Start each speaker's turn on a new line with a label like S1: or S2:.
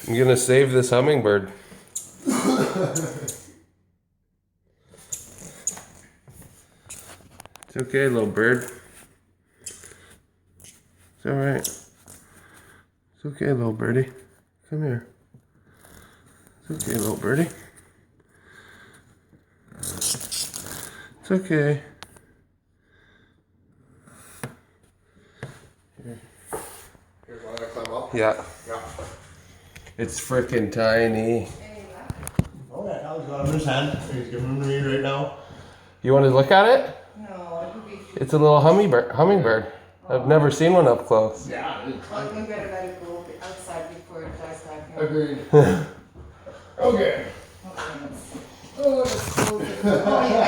S1: I'm gonna save this hummingbird. It's okay, little bird. It's alright. It's okay, little birdie. Come here. It's okay, little birdie. It's okay.
S2: Here, want to climb up?
S1: Yeah.
S2: Yeah.
S1: It's freaking tiny.
S2: Oh, yeah, Al's got him in his hand. He's giving him to me right now.
S1: You want to look at it?
S3: No, it would be.
S1: It's a little hummingbird. I've never seen one up close.
S2: Yeah, it's
S3: Well, we better let it go outside before it dies back here.
S2: agreed. Okay.
S3: Oh, let's close it. Oh, yeah.